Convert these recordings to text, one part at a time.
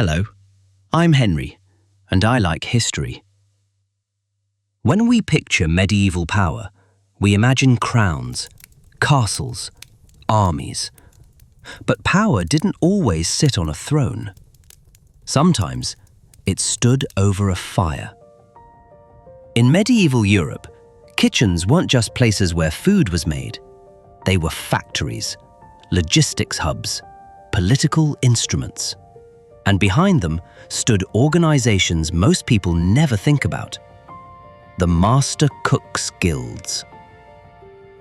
Hello, I'm Henry, and I like history. When we picture medieval power, we imagine crowns, castles, armies. But power didn't always sit on a throne. Sometimes it stood over a fire. In medieval Europe, kitchens weren't just places where food was made. They were factories, logistics hubs, political instruments. And behind them stood organizations most people never think about: the Master Cooks' Guilds.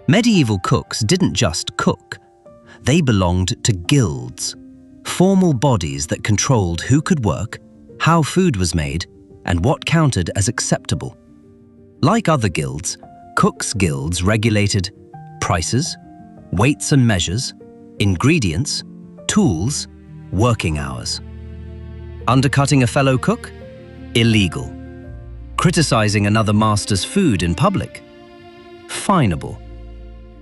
Medieval cooks didn't just cook. They belonged to guilds, formal bodies that controlled who could work, how food was made, and what counted as acceptable. Like other guilds, cooks' guilds regulated prices, weights and measures, ingredients, tools, working hours. Undercutting a fellow cook? Illegal. Criticizing another master's food in public? Finable.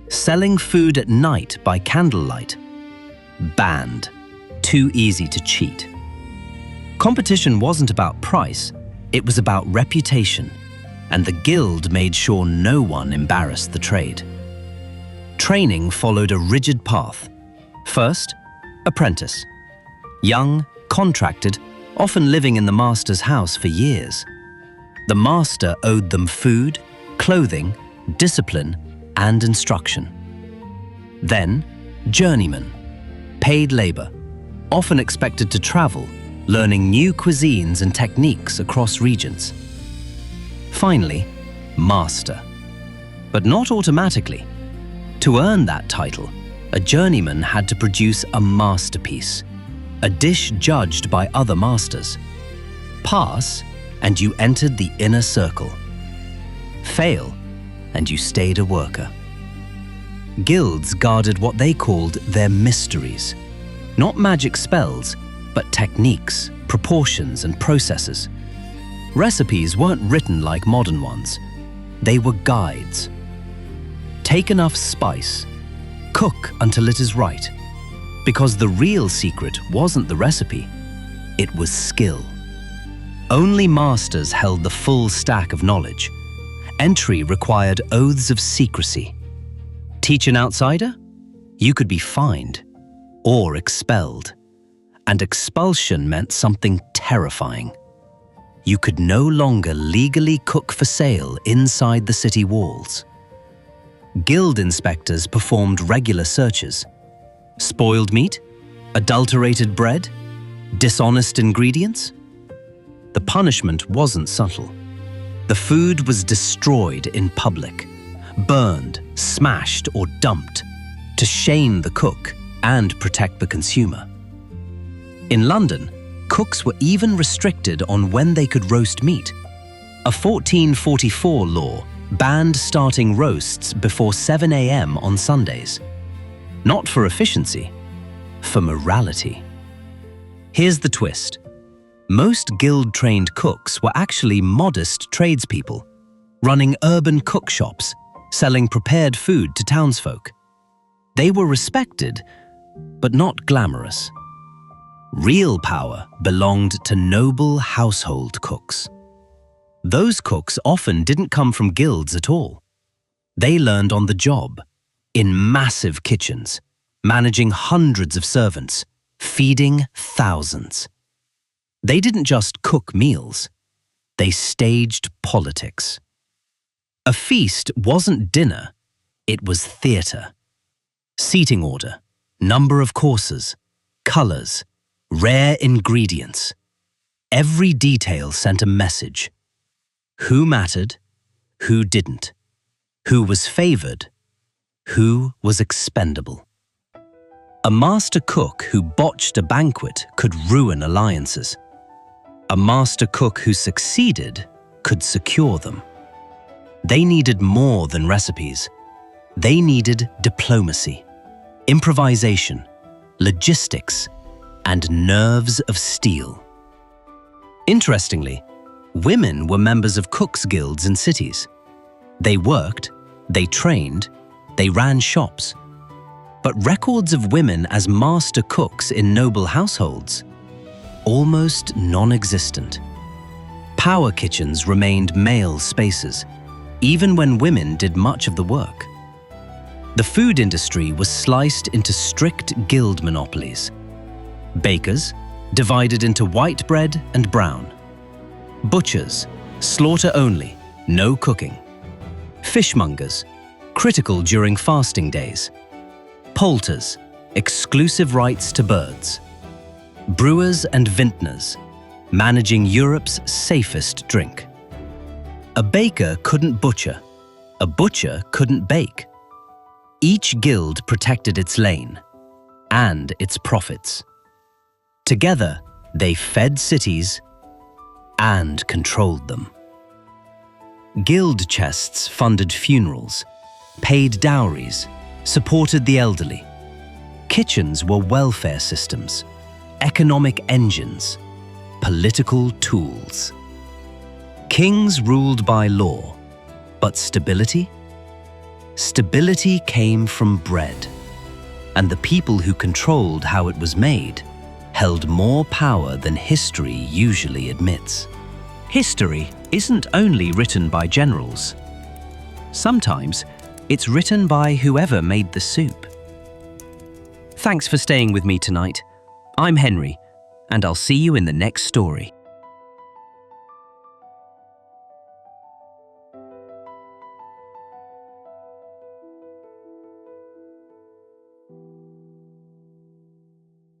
Selling food at night by candlelight? Banned. Too easy to cheat. Competition wasn't about price, it was about reputation, and the guild made sure no one embarrassed the trade. Training followed a rigid path. First, apprentice. Young, contracted, often living in the master's house for years. The master owed them food, clothing, discipline, and instruction. Then, journeyman, paid labor, often expected to travel, learning new cuisines and techniques across regions. Finally, master. But not automatically. To earn that title, a journeyman had to produce a masterpiece, a dish judged by other masters. Pass, and you entered the inner circle. Fail, and you stayed a worker. Guilds guarded what they called their mysteries. Not magic spells, but techniques, proportions, and processes. Recipes weren't written like modern ones. They were guides. Take enough spice. Cook until it is right. Because the real secret wasn't the recipe, it was skill. Only masters held the full stack of knowledge. Entry required oaths of secrecy. Teach an outsider? You could be fined or expelled. And expulsion meant something terrifying. You could no longer legally cook for sale inside the city walls. Guild inspectors performed regular searches. Spoiled meat? Adulterated bread? Dishonest ingredients? The punishment wasn't subtle. The food was destroyed in public, burned, smashed, or dumped to shame the cook and protect the consumer. In London, cooks were even restricted on when they could roast meat. A 1444 law banned starting roasts before 7 a.m. on Sundays. Not for efficiency, for morality. Here's the twist. Most guild-trained cooks were actually modest tradespeople, running urban cook shops, selling prepared food to townsfolk. They were respected, but not glamorous. Real power belonged to noble household cooks. Those cooks often didn't come from guilds at all. They learned on the job, in massive kitchens, managing hundreds of servants, feeding thousands. They didn't just cook meals, they staged politics. A feast wasn't dinner, it was theatre. Seating order, number of courses, colours, rare ingredients. Every detail sent a message. Who mattered, who didn't, who was favoured, who was expendable. A master cook who botched a banquet could ruin alliances. A master cook who succeeded could secure them. They needed more than recipes. They needed diplomacy, improvisation, logistics, and nerves of steel. Interestingly, women were members of cooks' guilds in cities. They worked, they trained, they ran shops. But records of women as master cooks in noble households? almost non-existent. Power kitchens remained male spaces, even when women did much of the work. The food industry was sliced into strict guild monopolies. Bakers, divided into white bread and brown. Butchers, slaughter only, no cooking. Fishmongers, critical during fasting days. Poulters, exclusive rights to birds. Brewers and vintners, managing Europe's safest drink. A baker couldn't butcher, a butcher couldn't bake. Each guild protected its lane and its profits. Together, they fed cities and controlled them. Guild chests funded funerals, paid dowries, supported the elderly. Kitchens were welfare systems, economic engines, political tools. Kings ruled by law, but stability? Stability came from bread, and the people who controlled how it was made held more power than history usually admits. History isn't only written by generals. Sometimes it's written by whoever made the soup. Thanks for staying with me tonight. I'm Henry, and I'll see you in the next story.